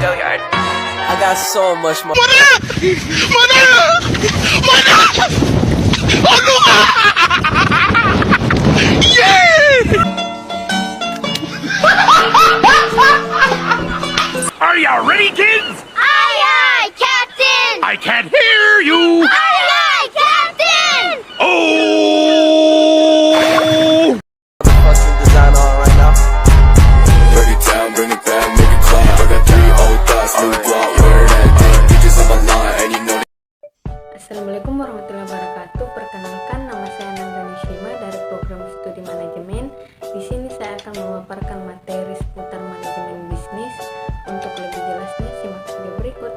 I got so much more. Are you ready, kids? Aye, aye, Captain! I can't hear you. Aye, aye, Captain! Oh! Fucking design on right now. Break it down, bring it back, make it clap. I got 3 old thoughts, new block, where that thing. Bitches on my line, and you know Assalamualaikum warahmatullahi wabarakatuh. Perkenalkan, nama saya Nanda Nishima dari program studi manajemen. Di sini saya akan memaparkan materi seputar manajemen bisnis. Untuk lebih jelasnya, simak video berikut.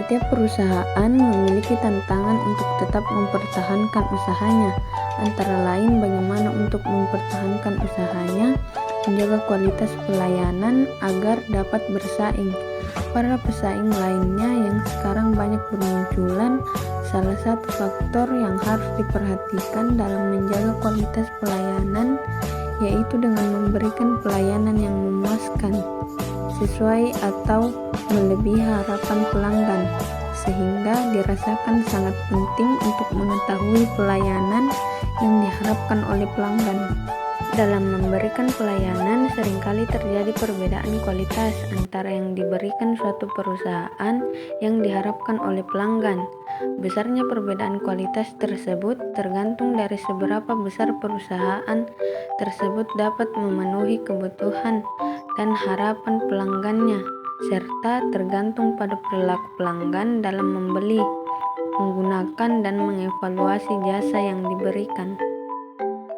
Setiap perusahaan memiliki tantangan untuk tetap mempertahankan usahanya. Antara lain, bagaimana untuk mempertahankan usahanya, menjaga kualitas pelayanan agar dapat bersaing. Para pesaing lainnya yang sekarang banyak bermunculan, salah satu faktor yang harus diperhatikan dalam menjaga kualitas pelayanan yaitu dengan memberikan pelayanan yang memuaskan, sesuai atau melebihi harapan pelanggan, sehingga dirasakan sangat penting untuk mengetahui pelayanan yang diharapkan oleh pelanggan. Dalam memberikan pelayanan, seringkali terjadi perbedaan kualitas antara yang diberikan suatu perusahaan yang diharapkan oleh pelanggan. Besarnya perbedaan kualitas tersebut tergantung dari seberapa besar perusahaan tersebut dapat memenuhi kebutuhan dan harapan pelanggannya, serta tergantung pada perilaku pelanggan dalam membeli, menggunakan, dan mengevaluasi jasa yang diberikan.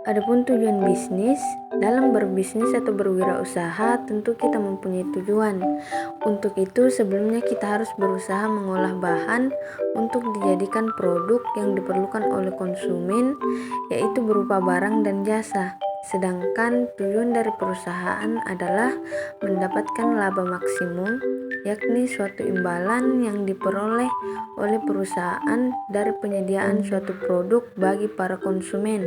Adapun tujuan bisnis, dalam berbisnis atau berwirausaha tentu kita mempunyai tujuan. Untuk itu sebelumnya kita harus berusaha mengolah bahan untuk dijadikan produk yang diperlukan oleh konsumen, yaitu berupa barang dan jasa. Sedangkan tujuan dari perusahaan adalah mendapatkan laba maksimum, yakni suatu imbalan yang diperoleh oleh perusahaan dari penyediaan suatu produk bagi para konsumen.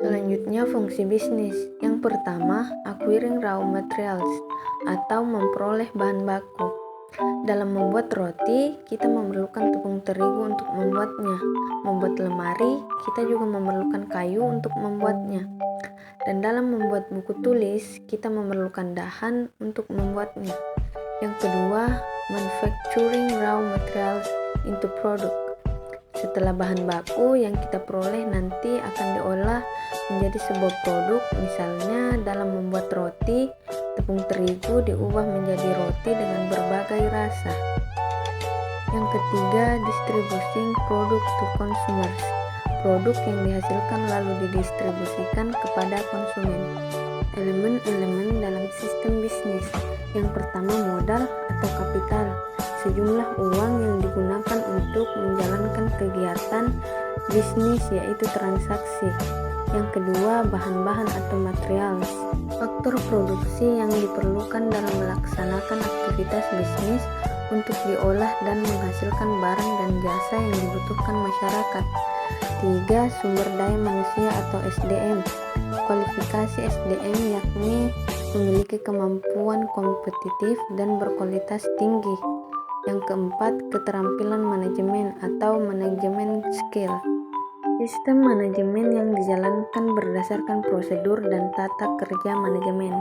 Selanjutnya, fungsi bisnis. Yang pertama, acquiring raw materials atau memperoleh bahan baku. Dalam membuat roti, kita memerlukan tepung terigu untuk membuatnya. Membuat lemari, kita juga memerlukan kayu untuk membuatnya. Dan dalam membuat buku tulis, kita memerlukan dahan untuk membuatnya. Yang kedua, manufacturing raw materials into product. Setelah bahan baku yang kita peroleh nanti akan diolah menjadi sebuah produk. Misalnya dalam membuat roti, tepung terigu diubah menjadi roti dengan berbagai rasa. Yang ketiga, distributing product to consumers. Produk yang dihasilkan lalu didistribusikan kepada konsumen. Elemen-elemen dalam sistem bisnis. Yang pertama, modal atau kapital. Sejumlah uang yang digunakan untuk menjalankan kegiatan bisnis, yaitu transaksi. Yang kedua, bahan-bahan atau materials. Faktor produksi yang diperlukan dalam melaksanakan aktivitas bisnis untuk diolah dan menghasilkan barang dan jasa yang dibutuhkan masyarakat. 3. Sumber daya manusia atau SDM. Kualifikasi SDM yakni memiliki kemampuan kompetitif dan berkualitas tinggi. Yang keempat, keterampilan manajemen atau manajemen skill. Sistem manajemen yang dijalankan berdasarkan prosedur dan tata kerja manajemen.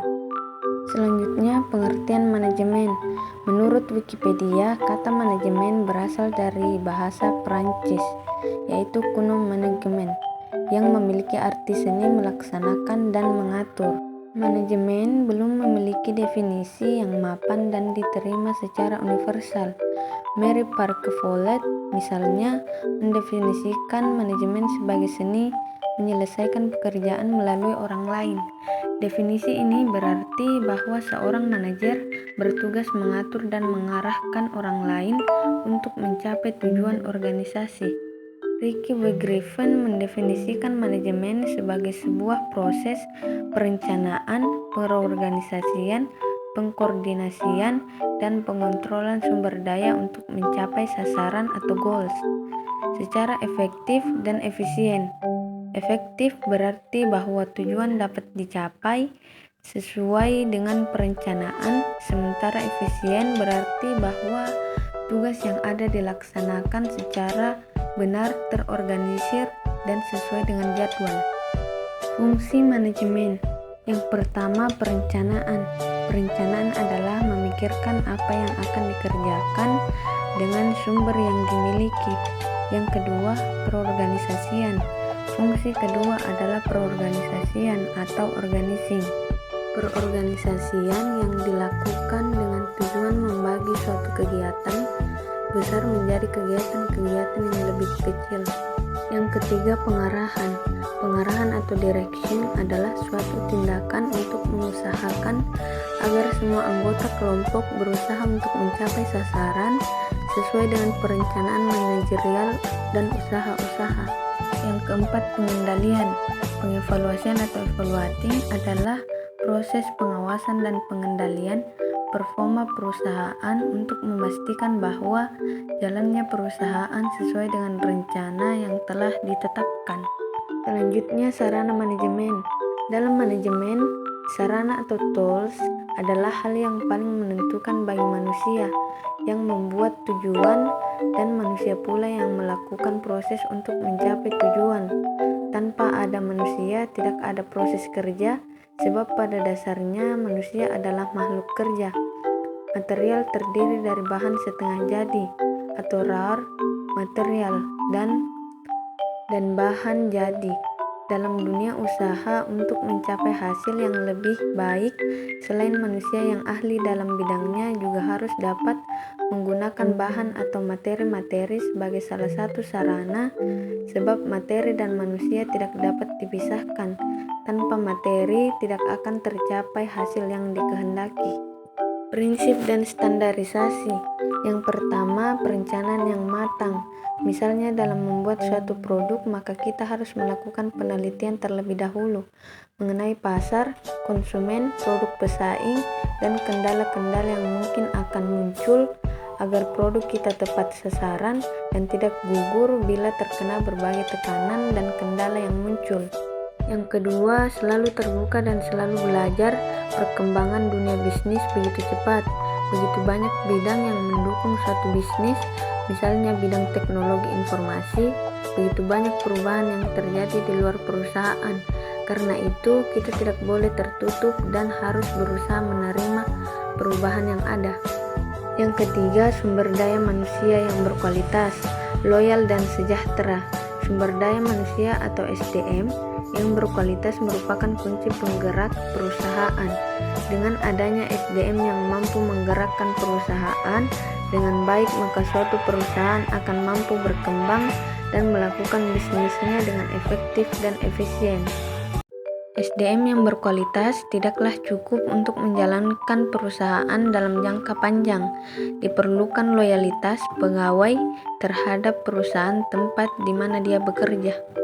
Selanjutnya, pengertian manajemen. Menurut Wikipedia, kata manajemen berasal dari bahasa Perancis, yaitu kuno manajemen, yang memiliki arti seni melaksanakan dan mengatur. Manajemen belum memiliki definisi yang mapan dan diterima secara universal. Mary Parker Follett misalnya mendefinisikan manajemen sebagai seni menyelesaikan pekerjaan melalui orang lain. Definisi ini berarti bahwa seorang manajer bertugas mengatur dan mengarahkan orang lain untuk mencapai tujuan organisasi. Ricky W. Griffin mendefinisikan manajemen sebagai sebuah proses perencanaan, pengorganisasian, pengkoordinasian, dan pengontrolan sumber daya untuk mencapai sasaran atau goals secara efektif dan efisien. Efektif berarti bahwa tujuan dapat dicapai sesuai dengan perencanaan, sementara efisien berarti bahwa tugas yang ada dilaksanakan secara benar, terorganisir, dan sesuai dengan jadwal. Fungsi manajemen. Yang pertama, perencanaan. Perencanaan adalah memikirkan apa yang akan dikerjakan dengan sumber yang dimiliki. Yang kedua, perorganisasian. Fungsi kedua adalah perorganisasian atau organizing. Perorganisasian yang dilakukan dengan tujuan membagi suatu kegiatan besar menjadi kegiatan-kegiatan yang lebih kecil. Yang ketiga, pengarahan. Pengarahan atau direction adalah suatu tindakan untuk mengusahakan agar semua anggota kelompok berusaha untuk mencapai sasaran sesuai dengan perencanaan manajerial dan usaha-usaha. Yang keempat, pengendalian. Pengevaluasian atau evaluating adalah proses pengawasan dan pengendalian performa perusahaan untuk memastikan bahwa jalannya perusahaan sesuai dengan rencana yang telah ditetapkan. Selanjutnya, sarana manajemen. Dalam manajemen, sarana atau tools adalah hal yang paling menentukan bagi manusia yang membuat tujuan dan manusia pula yang melakukan proses untuk mencapai tujuan. Tanpa ada manusia, tidak ada proses kerja, sebab pada dasarnya manusia adalah makhluk kerja. Material terdiri dari bahan setengah jadi atau raw material dan bahan jadi. Dalam dunia usaha, untuk mencapai hasil yang lebih baik, selain manusia yang ahli dalam bidangnya juga harus dapat menggunakan bahan atau materi-materi sebagai salah satu sarana, sebab materi dan manusia tidak dapat dipisahkan. Tanpa materi tidak akan tercapai hasil yang dikehendaki. Prinsip dan standarisasi. Yang pertama, perencanaan yang matang. Misalnya dalam membuat suatu produk, maka kita harus melakukan penelitian terlebih dahulu mengenai pasar, konsumen, produk pesaing, dan kendala-kendala yang mungkin akan muncul agar produk kita tepat sasaran dan tidak gugur bila terkena berbagai tekanan dan kendala yang muncul. Yang kedua, selalu terbuka dan selalu belajar. Perkembangan dunia bisnis begitu cepat. Begitu banyak bidang yang mendukung suatu bisnis, misalnya bidang teknologi informasi. Begitu banyak perubahan yang terjadi di luar perusahaan. Karena itu, kita tidak boleh tertutup dan harus berusaha menerima perubahan yang ada. Yang ketiga, sumber daya manusia yang berkualitas, loyal dan sejahtera. Sumber daya manusia atau SDM yang berkualitas merupakan kunci penggerak perusahaan. Dengan adanya SDM yang mampu menggerakkan perusahaan dengan baik, maka suatu perusahaan akan mampu berkembang dan melakukan bisnisnya dengan efektif dan efisien. SDM yang berkualitas tidaklah cukup untuk menjalankan perusahaan dalam jangka panjang. Diperlukan loyalitas pegawai terhadap perusahaan tempat di mana dia bekerja.